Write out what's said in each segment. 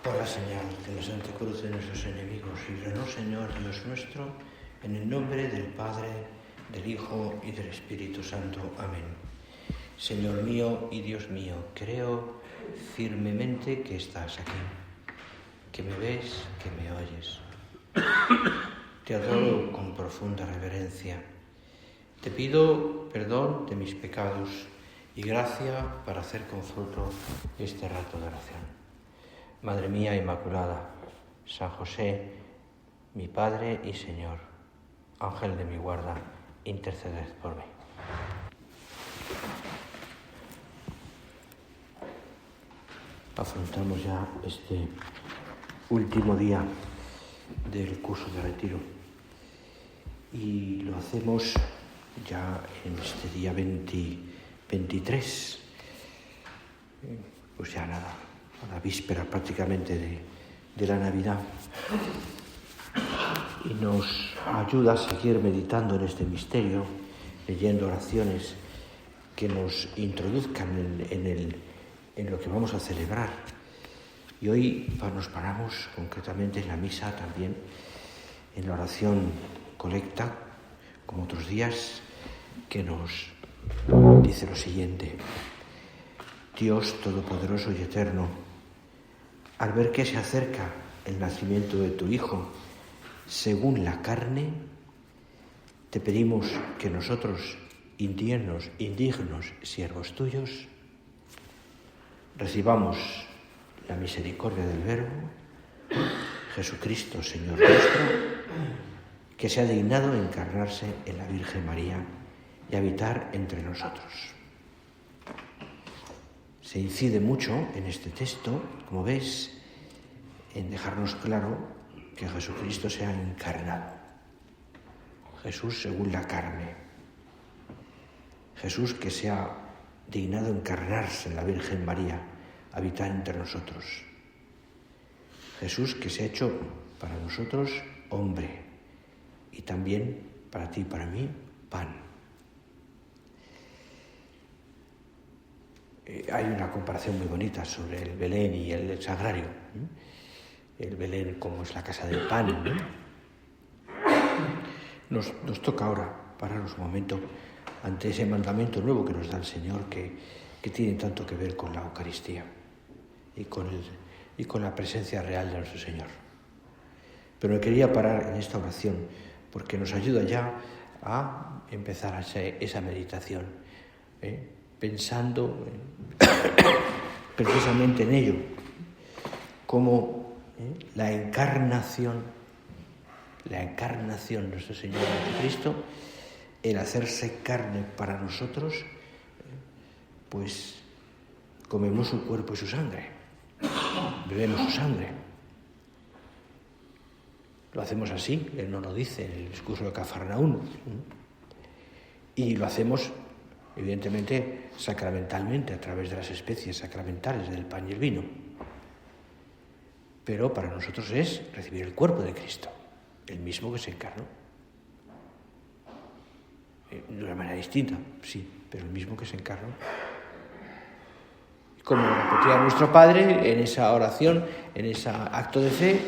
Por la señal de la Santa Cruz de nuestros enemigos, líbranos, Señor Dios nuestro, en el nombre del Padre, del Hijo y del Espíritu Santo. Amén. Señor mío y Dios mío, creo firmemente que estás aquí, que me ves, que me oyes. Te adoro con profunda reverencia. Te pido perdón de mis pecados y gracia para hacer con fruto este rato de oración. Madre mía Inmaculada, San José, mi Padre y Señor, Ángel de mi guarda, interceded por mí. Afrontamos ya este último día del curso de retiro y lo hacemos ya en este día 23, pues ya nada, a la víspera prácticamente de la Navidad, y nos ayuda a seguir meditando en este misterio, leyendo oraciones que nos introduzcan en lo que vamos a celebrar. Y hoy nos paramos concretamente en la misa también, en la oración colecta, como otros días, que nos dice lo siguiente: Dios Todopoderoso y Eterno, al ver que se acerca el nacimiento de tu Hijo según la carne, te pedimos que nosotros, indignos siervos tuyos, recibamos la misericordia del Verbo, Jesucristo, Señor nuestro, que se ha dignado encarnarse en la Virgen María y habitar entre nosotros. Se incide mucho en este texto, como ves, en dejarnos claro que Jesucristo se ha encarnado. Jesús según la carne. Jesús que se ha dignado encarnarse en la Virgen María, habitar entre nosotros. Jesús que se ha hecho para nosotros hombre y también para ti y para mí pan. Hay una comparación muy bonita sobre el Belén y el Sagrario. El Belén como es la casa del pan, ¿no? Nos toca ahora pararnos un momento ante ese mandamiento nuevo que nos da el Señor, que tiene tanto que ver con la Eucaristía y con la presencia real de nuestro Señor. Pero me quería parar en esta oración porque nos ayuda ya a empezar a esa meditación, pensando precisamente en ello, como la encarnación de nuestro Señor Jesucristo, el hacerse carne para nosotros, pues comemos su cuerpo y su sangre, bebemos su sangre. Lo hacemos así, Él nos lo dice en el discurso de Cafarnaún, y lo hacemos evidentemente sacramentalmente, a través de las especies sacramentales del pan y el vino. Pero para nosotros es recibir el cuerpo de Cristo, el mismo que se encarnó. De una manera distinta, sí, pero el mismo que se encarnó. Como repetía nuestro Padre en esa oración, en ese acto de fe,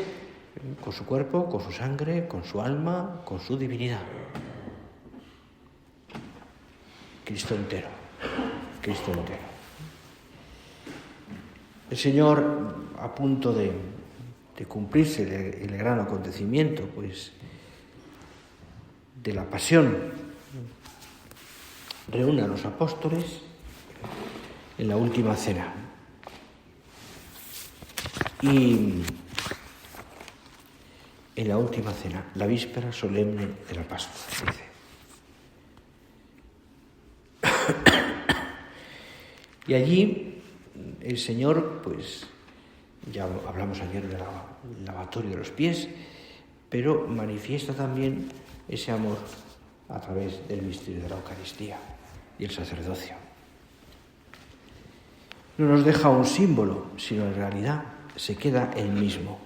con su cuerpo, con su sangre, con su alma, con su divinidad. Cristo entero. El Señor, a punto de cumplirse el gran acontecimiento, pues, de la pasión, reúne a los apóstoles en la última cena. Y en la última cena, la víspera solemne de la Pascua, dice. Y allí el Señor, pues, ya hablamos ayer del lavatorio de los pies, pero manifiesta también ese amor a través del misterio de la Eucaristía y el sacerdocio. No nos deja un símbolo, sino en realidad se queda Él mismo.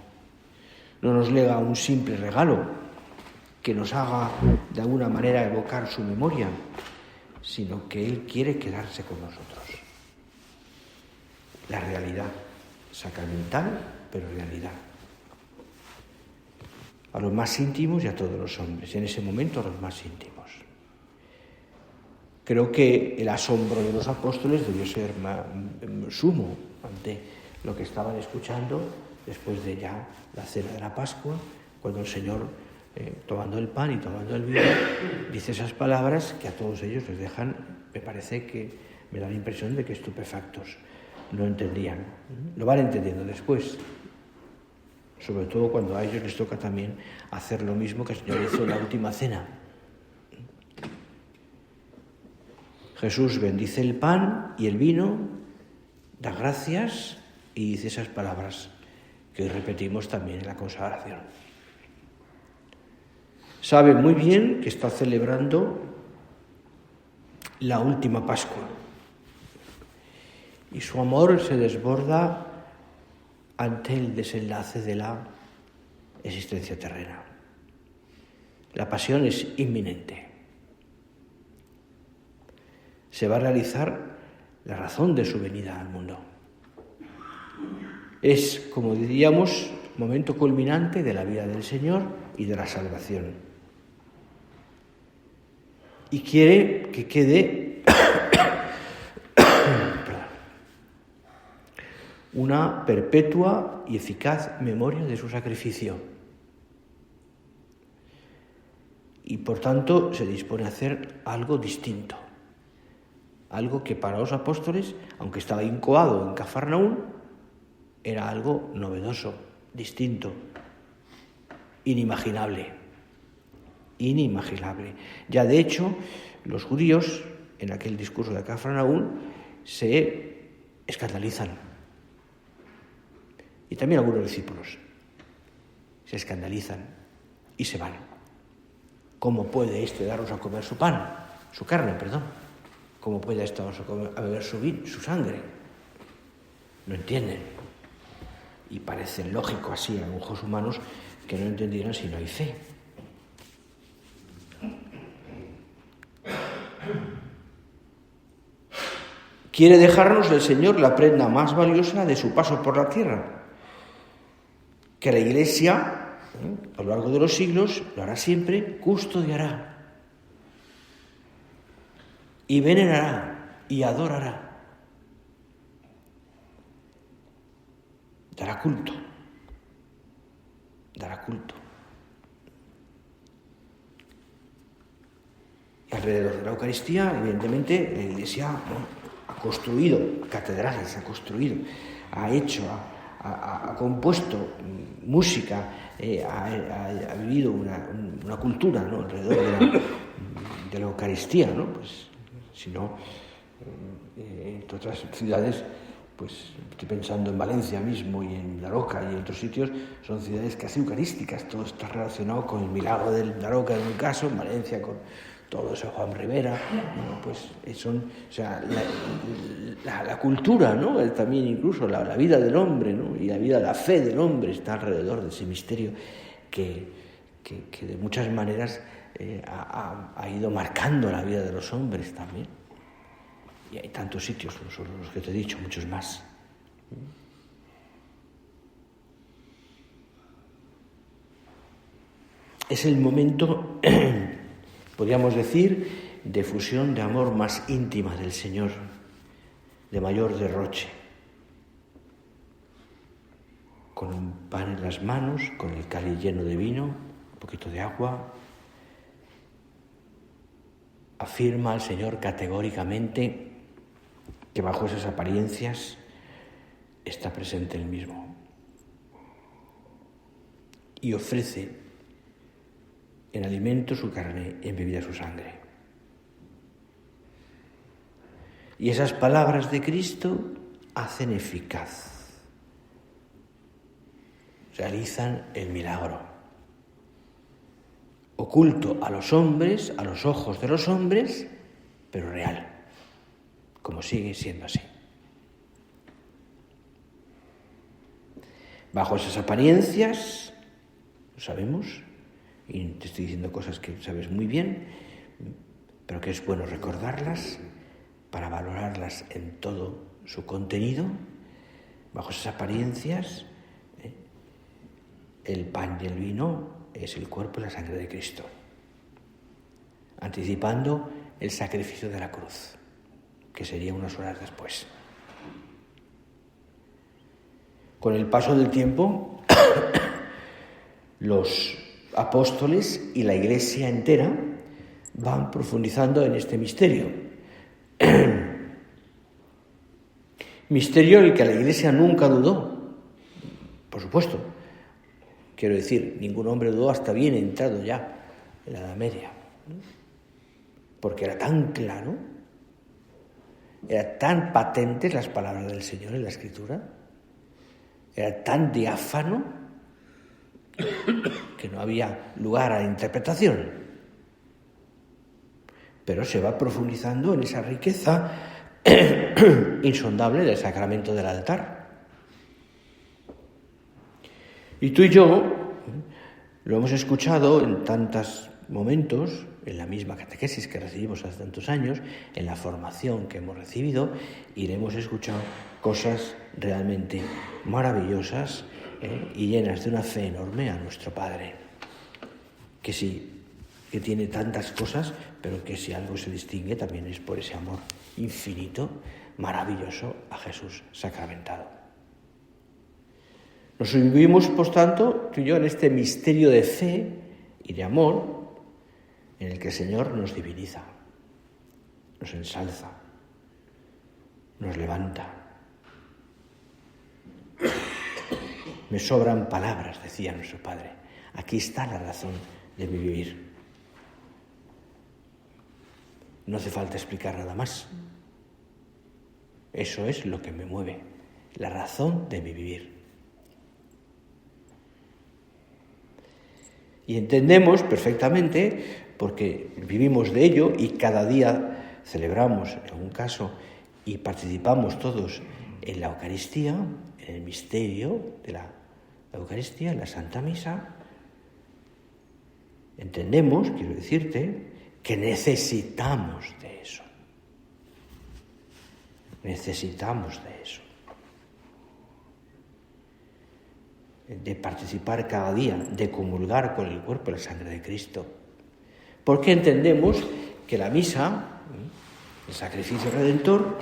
No nos lega un simple regalo que nos haga de alguna manera evocar su memoria, sino que Él quiere quedarse con nosotros. La realidad sacramental, pero realidad. A los más íntimos y a todos los hombres, y en ese momento a los más íntimos. Creo que el asombro de los apóstoles debió ser sumo ante lo que estaban escuchando después de ya la cena de la Pascua, cuando el Señor, tomando el pan y tomando el vino, dice esas palabras que a todos ellos les dejan, me da la impresión de que estupefactos. No entendían. Lo van entendiendo después. Sobre todo cuando a ellos les toca también hacer lo mismo que el Señor hizo en la última cena. Jesús bendice el pan y el vino, da gracias y dice esas palabras que hoy repetimos también en la consagración. Sabe muy bien que está celebrando la última Pascua y su amor se desborda ante el desenlace de la existencia terrena. La pasión es inminente. Se va a realizar la razón de su venida al mundo. Es, como diríamos, momento culminante de la vida del Señor y de la salvación. Y quiere que quede una perpetua y eficaz memoria de su sacrificio. Y por tanto se dispone a hacer algo distinto. Algo que para los apóstoles, aunque estaba incoado en Cafarnaún, era algo novedoso, distinto, inimaginable. Ya de hecho, los judíos, en aquel discurso de Cafarnaún, se escandalizan. Y también algunos discípulos se escandalizan y se van. ¿Cómo puede darnos a comer su carne? ¿Cómo puede darnos a beber su sangre? No entienden. Y parece lógico así a ojos humanos que no entendieran si no hay fe. Quiere dejarnos el Señor la prenda más valiosa de su paso por la tierra, que la Iglesia, a lo largo de los siglos, lo hará siempre, custodiará y venerará y adorará. Dará culto. Y alrededor de la Eucaristía, evidentemente, la Iglesia ha construido catedrales, ha compuesto música, ha vivido una cultura, ¿no?, alrededor de la Eucaristía, ¿no? Pues, si no, en otras ciudades, pues estoy pensando en Valencia mismo y en Daroca y en otros sitios, son ciudades casi eucarísticas, todo está relacionado con el milagro del Daroca en un caso, en Valencia con todo eso, Juan Rivera, ¿no? Pues la cultura, ¿no?, también incluso la vida del hombre, ¿no?, y la fe del hombre está alrededor de ese misterio que de muchas maneras ha ido marcando la vida de los hombres también. Y hay tantos sitios, no solo los que te he dicho, muchos más. Es el momento, podríamos decir, de fusión de amor más íntima del Señor, de mayor derroche. Con un pan en las manos, con el cáliz lleno de vino, un poquito de agua, afirma al Señor categóricamente que bajo esas apariencias está presente Él mismo y ofrece en alimento su carne y en bebida su sangre. Y esas palabras de Cristo hacen eficaz, realizan el milagro, oculto a los hombres, a los ojos de los hombres, pero real, como sigue siendo así. Bajo esas apariencias, lo sabemos, y te estoy diciendo cosas que sabes muy bien, pero que es bueno recordarlas para valorarlas en todo su contenido. Bajo esas apariencias el pan y el vino es el cuerpo y la sangre de Cristo, anticipando el sacrificio de la cruz, que sería unas horas después. Con el paso del tiempo, los apóstoles y la Iglesia entera van profundizando en este misterio. Misterio en el que la Iglesia nunca dudó, por supuesto. Quiero decir, ningún hombre dudó hasta bien entrado ya en la Edad Media, porque era tan claro, eran tan patentes las palabras del Señor en la Escritura, era tan diáfano que no había lugar a la interpretación. Pero se va profundizando en esa riqueza insondable del sacramento del altar. Y tú y yo lo hemos escuchado en tantos momentos, en la misma catequesis que recibimos hace tantos años, en la formación que hemos recibido, y le hemos escuchado cosas realmente maravillosas y llenas de una fe enorme a nuestro Padre, que sí, que tiene tantas cosas, pero que si algo se distingue también es por ese amor infinito, maravilloso a Jesús sacramentado. Nos vivimos, por tanto, tú y yo, en este misterio de fe y de amor en el que el Señor nos diviniza, nos ensalza, nos levanta. Me sobran palabras, decía nuestro Padre. Aquí está la razón de mi vivir. No hace falta explicar nada más. Eso es lo que me mueve, la razón de mi vivir. Y entendemos perfectamente, porque vivimos de ello y cada día celebramos, en algún caso, y participamos todos en la Eucaristía, en el misterio de la Eucaristía, en la Santa Misa. Entendemos, quiero decirte, que necesitamos de eso. Necesitamos de eso. De participar cada día, de comulgar con el cuerpo y la sangre de Cristo. Porque entendemos que la misa, el sacrificio redentor,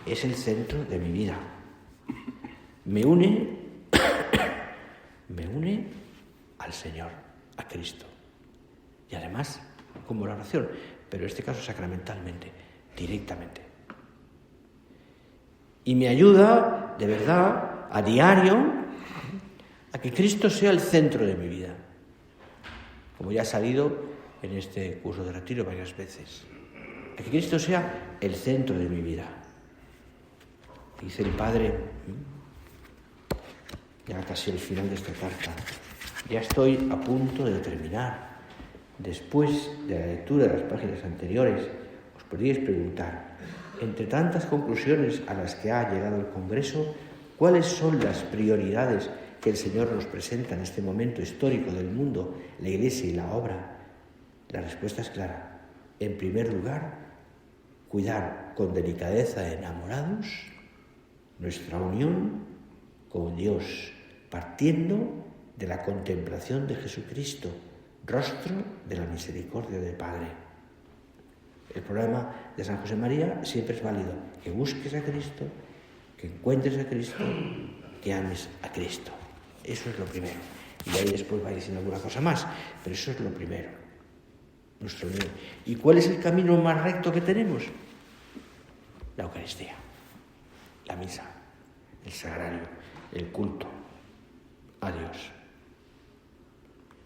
es el centro de mi vida. Me une al Señor, a Cristo. Y además, como la oración, pero en este caso sacramentalmente, directamente. Y me ayuda, de verdad, a diario, a que Cristo sea el centro de mi vida, como ya ha salido en este curso de retiro varias veces. A que Cristo sea el centro de mi vida. Dice el Padre, ya casi al final de esta carta, ya estoy a punto de terminar. Después de la lectura de las páginas anteriores, os podríais preguntar, entre tantas conclusiones a las que ha llegado el Congreso, ¿cuáles son las prioridades que el Señor nos presenta en este momento histórico del mundo, la Iglesia y la obra? La respuesta es clara. En primer lugar, cuidar con delicadeza de enamorados nuestra unión con Dios, partiendo de la contemplación de Jesucristo, rostro de la misericordia del Padre. El programa de San José María siempre es válido, que busques a Cristo, que encuentres a Cristo, que ames a Cristo. Eso es lo primero. Y ahí después va diciendo alguna cosa más, pero eso es lo primero. Nuestro unión. ¿Y cuál es el camino más recto que tenemos? La Eucaristía, la misa, el sagrario, el culto a Dios.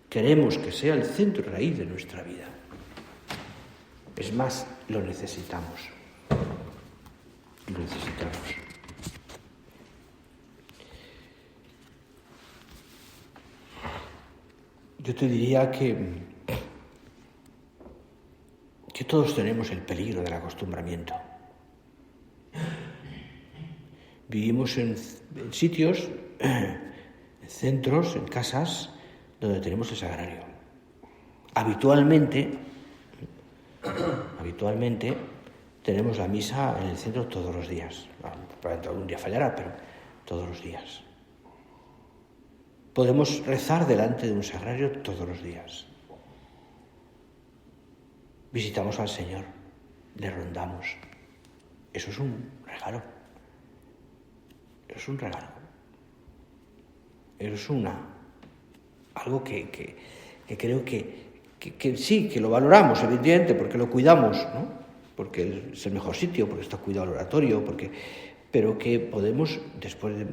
Queremos que sea el centro y raíz de nuestra vida. Es más, lo necesitamos. Lo necesitamos. Yo te diría que todos tenemos el peligro del acostumbramiento. Vivimos en sitios, en centros, en casas, donde tenemos el sagrario. Habitualmente tenemos la misa en el centro todos los días. Probablemente algún día fallará, pero todos los días. Podemos rezar delante de un sagrario todos los días. Visitamos al Señor, le rondamos. Eso es un regalo. Es un regalo. Es algo que creo que sí, que lo valoramos, evidentemente, porque lo cuidamos, ¿no? Porque es el mejor sitio, porque está cuidado el oratorio, pero que podemos, después de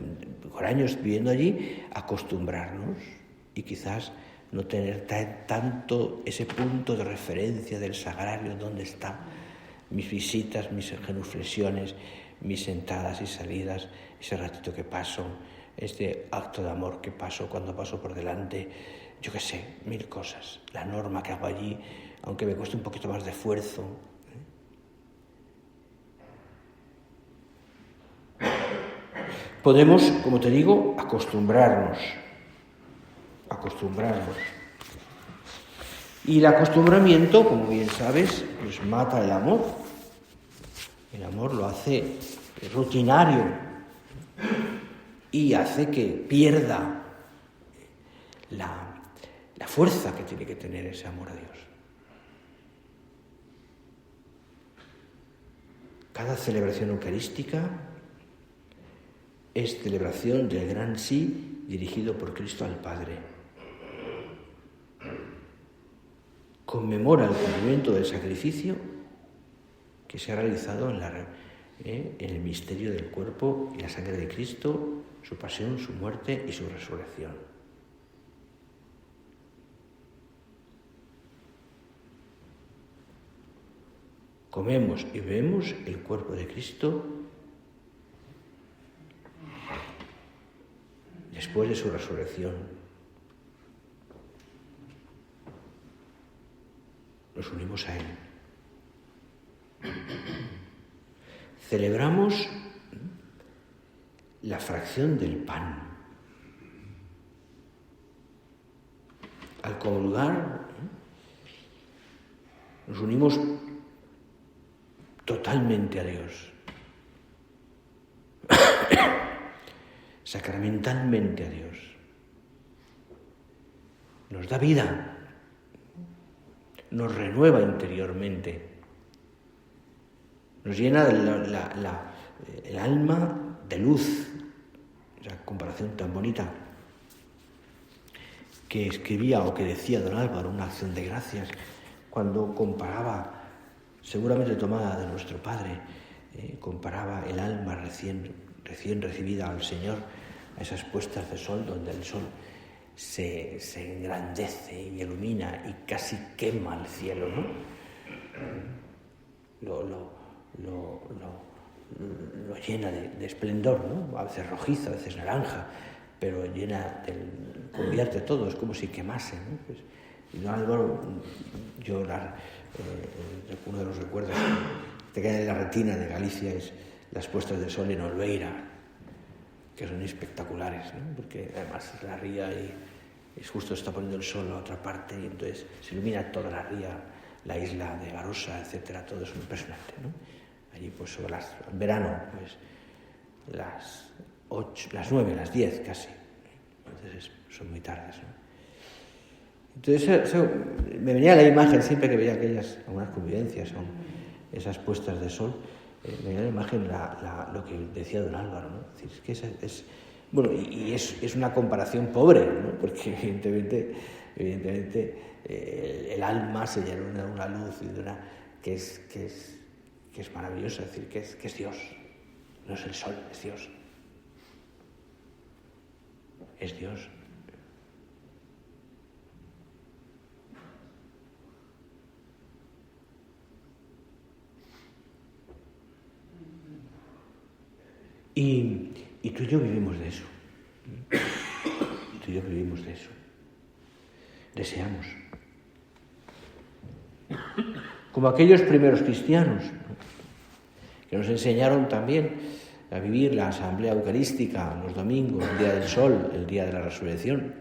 con años viviendo allí, acostumbrarnos y quizás no tener tanto ese punto de referencia del sagrario, donde están mis visitas, mis genuflexiones, mis entradas y salidas, ese ratito que paso, este acto de amor que paso cuando paso por delante, yo qué sé, 1000 cosas. La norma que hago allí, aunque me cueste un poquito más de esfuerzo. Podemos, como te digo, acostumbrarnos. Y el acostumbramiento, como bien sabes, pues mata el amor. El amor lo hace rutinario y hace que pierda la fuerza que tiene que tener ese amor a Dios. Cada celebración eucarística es celebración del gran sí dirigido por Cristo al Padre. Conmemora el cumplimiento del sacrificio que se ha realizado en el misterio del cuerpo y la sangre de Cristo, su pasión, su muerte y su resurrección. Comemos y bebemos el cuerpo de Cristo después de su resurrección. Nos unimos a Él. Celebramos la fracción del pan. Al comulgar, nos unimos totalmente a Dios. Sacramentalmente a Dios. Nos da vida. Nos renueva interiormente. Nos llena el alma de luz. Esa comparación tan bonita que escribía o que decía don Álvaro, una acción de gracias, cuando comparaba, seguramente tomada de nuestro Padre, comparaba el alma recién recibida al Señor a esas puestas de sol donde el sol se engrandece y ilumina y casi quema el cielo, ¿no? Lo llena de esplendor, ¿no? A veces rojiza, a veces naranja, pero convierte todo, es como si quemase, ¿no? Pues, y don Álvaro, yo uno de los recuerdos que queda en la retina de Galicia es las puestas de sol en Olveira, que son espectaculares, ¿no? Porque además la ría y es justo está poniendo el sol a otra parte y entonces se ilumina toda la ría, la isla de Garosa, etcétera, todo es impresionante, ¿no? Allí pues en verano pues las 8, las 9, las 10 casi, entonces son muy tardes, ¿no? Entonces me venía la imagen siempre que veía algunas convivencias, esas puestas de sol, me venía la imagen lo que decía don Álvaro, ¿no? Es decir, que es una comparación pobre, ¿no? Porque evidentemente el alma se llena de una luz y de una que es maravillosa, es decir, que es Dios, no es el sol, es Dios. Es Dios. Y tú y yo vivimos de eso. Tú y yo vivimos de eso. Deseamos. Como aquellos primeros cristianos, ¿no? Que nos enseñaron también a vivir la asamblea eucarística los domingos, el día del sol, el día de la resurrección.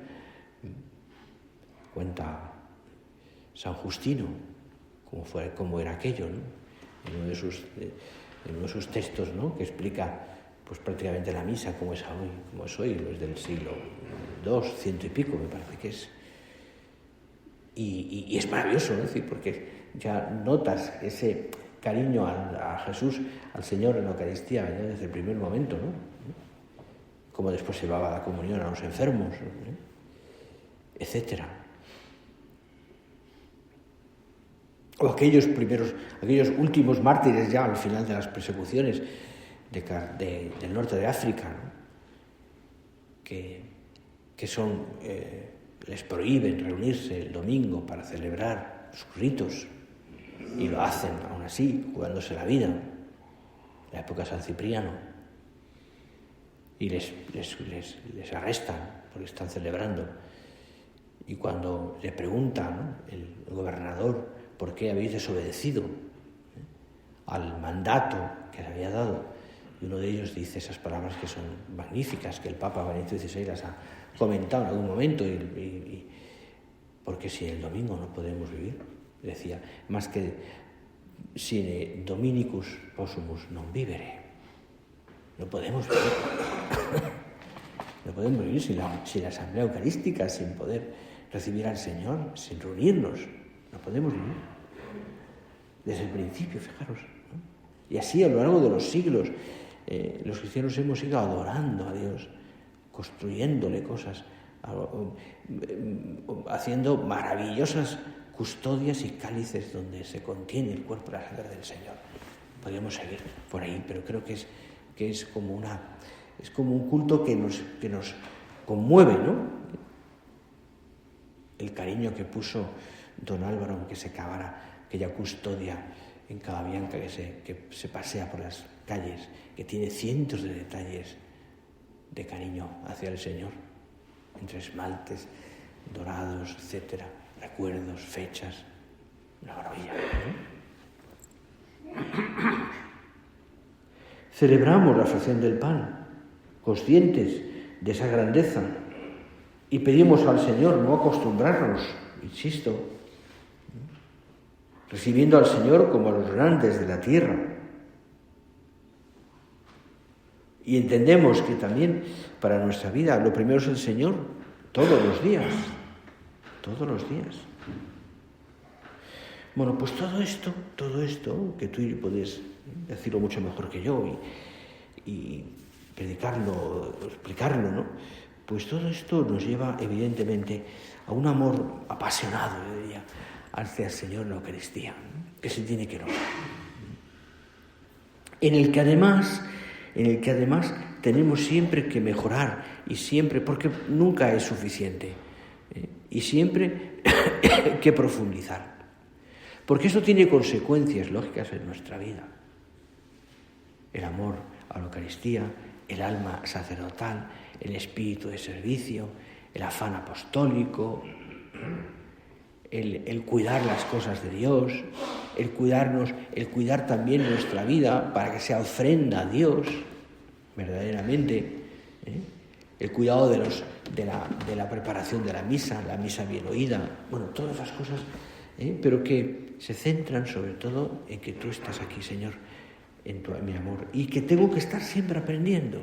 Cuenta San Justino cómo era aquello, ¿no? En uno de sus textos, ¿no? Que explica pues prácticamente la misa como es hoy, no es del siglo 200 y pico, me parece que es. Y es maravilloso, ¿no? Es decir, porque ya notas ese cariño a Jesús, al Señor en la Eucaristía, ya desde el primer momento, ¿no? Como después se llevaba la comunión a los enfermos, ¿no? Etcétera. O aquellos últimos mártires ya al final de las persecuciones del norte de África, ¿no? que son, les prohíben reunirse el domingo para celebrar sus ritos, y lo hacen aún así, jugándose la vida, en la época de San Cipriano, y les arrestan porque están celebrando. Y cuando le pregunta, ¿no?, el gobernador por qué habéis desobedecido al mandato que le había dado, y uno de ellos dice esas palabras que son magníficas, que el Papa Benedicto XVI las ha comentado en algún momento, porque si el domingo no podemos vivir, decía, más que sine dominicus possumus non vivere. No podemos vivir. No podemos vivir sin la asamblea eucarística, sin poder recibir al Señor, sin reunirnos. No podemos vivir. Desde el principio, fijaros, ¿no? Y así a lo largo de los siglos, los cristianos hemos ido adorando a Dios, construyéndole cosas, haciendo maravillosas custodias y cálices donde se contiene el cuerpo y la sangre del Señor. Podríamos seguir por ahí, pero creo que es como un culto que nos conmueve, ¿no? El cariño que puso don Álvaro en que se cavara aquella custodia en Cababianca que se pasea por las calles, que tiene cientos de detalles de cariño hacia el Señor, entre esmaltes dorados, etcétera, recuerdos, fechas, una maravilla, ¿no? Celebramos la fracción del pan, conscientes de esa grandeza, y pedimos al Señor no acostumbrarnos, insisto, recibiendo al Señor como a los grandes de la tierra. Y entendemos que también para nuestra vida lo primero es el Señor, todos los días. Bueno, pues todo esto, que tú puedes decirlo mucho mejor que yo y predicarlo, explicarlo, ¿no? Pues todo esto nos lleva evidentemente a un amor apasionado, yo diría, hacia el Señor en la Eucaristía, ¿no?, que se tiene que lograr. En el que además tenemos siempre que mejorar, y siempre, porque nunca es suficiente, y siempre que profundizar, porque eso tiene consecuencias lógicas en nuestra vida. El amor a la Eucaristía, el alma sacerdotal, el espíritu de servicio, el afán apostólico, el cuidar las cosas de Dios, el cuidar también nuestra vida para que sea ofrenda a Dios, verdaderamente, el cuidado de la preparación de la misa bien oída, bueno, todas esas cosas, pero que se centran sobre todo en que tú estás aquí, Señor, en mi amor, y que tengo que estar siempre aprendiendo.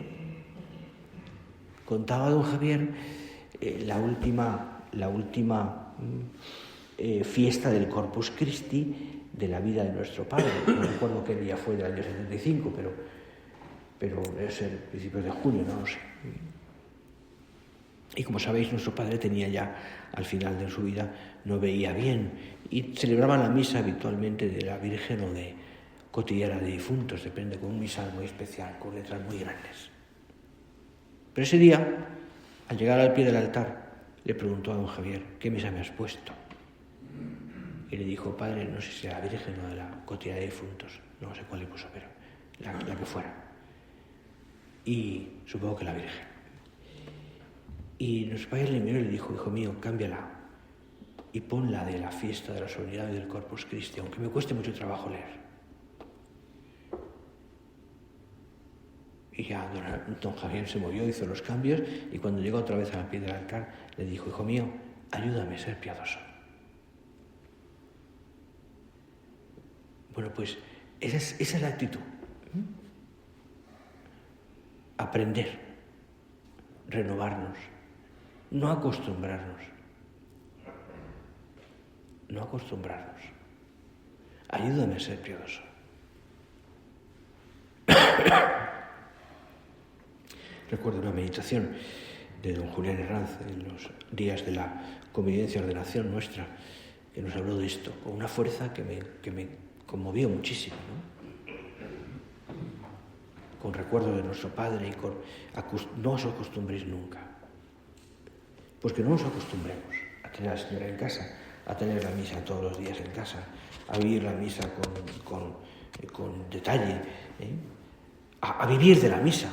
Contaba don Javier la última fiesta del Corpus Christi de la vida de nuestro Padre. No recuerdo qué día fue del año 75, pero debe ser principios de junio, no lo sé. Y como sabéis, nuestro Padre tenía ya, al final de su vida, no veía bien, y celebraban la misa habitualmente de la Virgen o de cotidiana de difuntos, depende, con un misal muy especial, con letras muy grandes. Pero ese día, al llegar al pie del altar, le preguntó a don Javier, ¿qué misa me has puesto? Y le dijo, Padre, no sé si era la Virgen o de la cotidiana de difuntos, no sé cuál le puso, pero la que fuera. Y supongo que la Virgen. Y nuestro Padre le miró y le dijo, hijo mío, cámbiala y ponla de la fiesta de la solemnidad y del Corpus Christi, aunque me cueste mucho trabajo leer. Y ya don Javier se movió, hizo los cambios, y cuando llegó otra vez al pie del altar, le dijo, hijo mío, ayúdame a ser piadoso. Bueno, pues esa es la actitud. Aprender, renovarnos, no acostumbrarnos. Ayúdame a ser piadoso. Recuerdo una meditación de don Julián Herranz en los días de la convivencia y ordenación nuestra, que nos habló de esto, con una fuerza que me conmovió muchísimo, ¿no? Con recuerdo de nuestro Padre y no os acostumbréis nunca. Pues que no nos acostumbremos a tener a la Señora en casa, a tener la misa todos los días en casa, a vivir la misa con detalle, a vivir de la misa,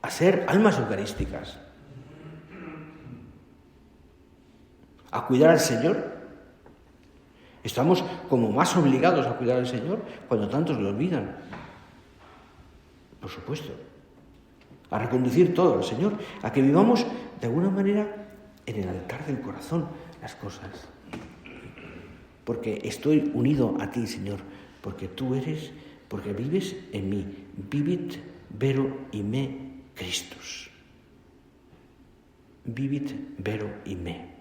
a ser almas eucarísticas, a cuidar al Señor. Estamos como más obligados a cuidar al Señor cuando tantos lo olvidan. Por supuesto. A reconducir todo al Señor, a que vivamos de alguna manera en el altar del corazón las cosas. Porque estoy unido a ti, Señor, porque vives en mí. Vivit vero in me Christus. Vivit vero in me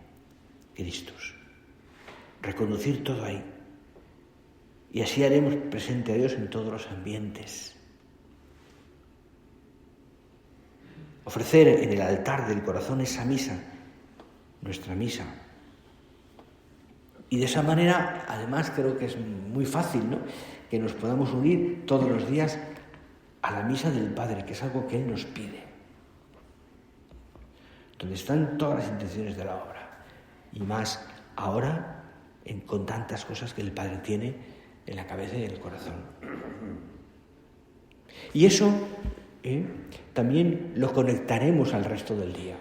Christus. Reconducir todo ahí. Y así haremos presente a Dios en todos los ambientes. Ofrecer en el altar del corazón esa misa, nuestra misa. Y de esa manera, además, creo que es muy fácil, ¿no?, que nos podamos unir todos los días a la misa del Padre, que es algo que Él nos pide. Donde están todas las intenciones de la obra. Y más ahora, con tantas cosas que el Padre tiene en la cabeza y en el corazón. Y eso también lo conectaremos al resto del día.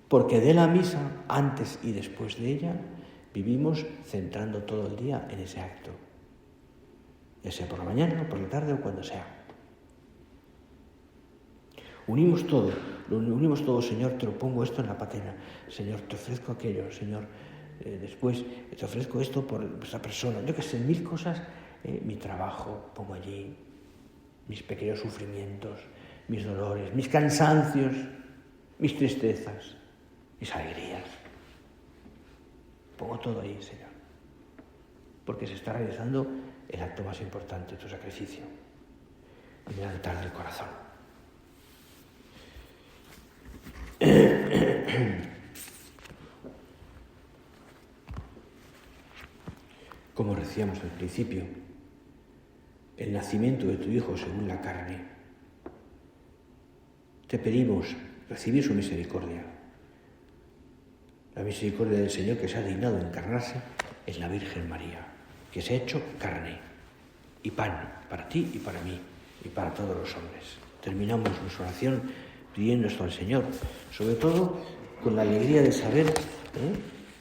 Porque de la misa, antes y después de ella, vivimos centrando todo el día en ese acto. Ya sea por la mañana, por la tarde o cuando sea. Unimos todo, Señor, te lo pongo esto en la patena. Señor, te ofrezco aquello, Señor, después te ofrezco esto por esa persona. Yo que sé, 1000 cosas, mi trabajo, pongo allí, mis pequeños sufrimientos, mis dolores, mis cansancios, mis tristezas, mis alegrías. Pongo todo ahí, Señor, porque se está realizando el acto más importante, tu sacrificio, en el altar del corazón. Como decíamos al principio, el nacimiento de tu Hijo según la carne, te pedimos recibir su misericordia. La misericordia del Señor que se ha dignado encarnarse en la Virgen María, que se ha hecho carne y pan para ti y para mí y para todos los hombres. Terminamos nuestra oración pidiendo esto al Señor, sobre todo con la alegría de saber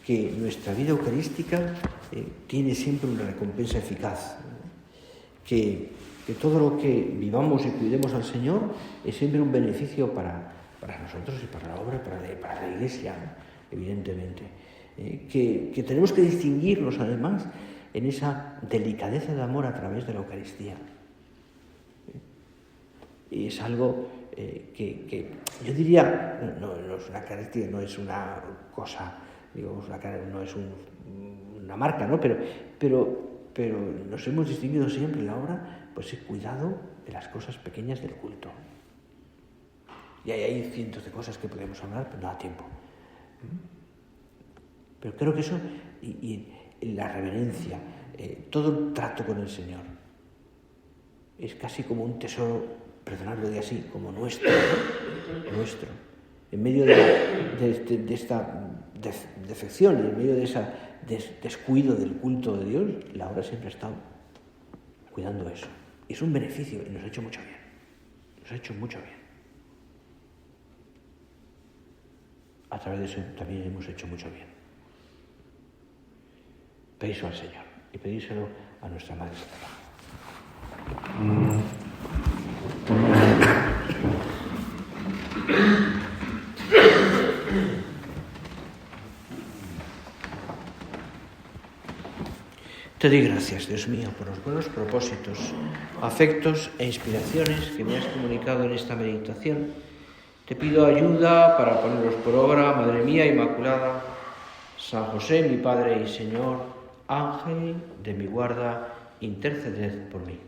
que nuestra vida eucarística tiene siempre una recompensa eficaz, que todo lo que vivamos y cuidemos al Señor es siempre un beneficio para nosotros y para la obra, para la Iglesia, evidentemente. Que tenemos que distinguirnos además en esa delicadeza de amor a través de la Eucaristía. Y es algo que yo diría, no es una característica, no es una cosa, digamos, no es una marca, ¿no? Pero nos hemos distinguido siempre en la obra, pues el cuidado de las cosas pequeñas del culto. Y hay cientos de cosas que podemos hablar, pero no da tiempo. Pero creo que eso, y la reverencia, todo el trato con el Señor, es casi como un tesoro, perdonadlo de así, como nuestro, en medio de esta defección, en medio de ese descuido del culto de Dios, la obra siempre ha estado cuidando eso. Y es un beneficio y nos ha hecho mucho bien. Nos ha hecho mucho bien. A través de eso también hemos hecho mucho bien. Pedíselo al Señor y pedíselo a nuestra Madre Santa. Te doy gracias, Dios mío, por los buenos propósitos, afectos e inspiraciones que me has comunicado en esta meditación Te pido ayuda para ponerlos por obra, Madre mía Inmaculada. San José, mi Padre y Señor, Ángel de mi guarda, interceded por mí.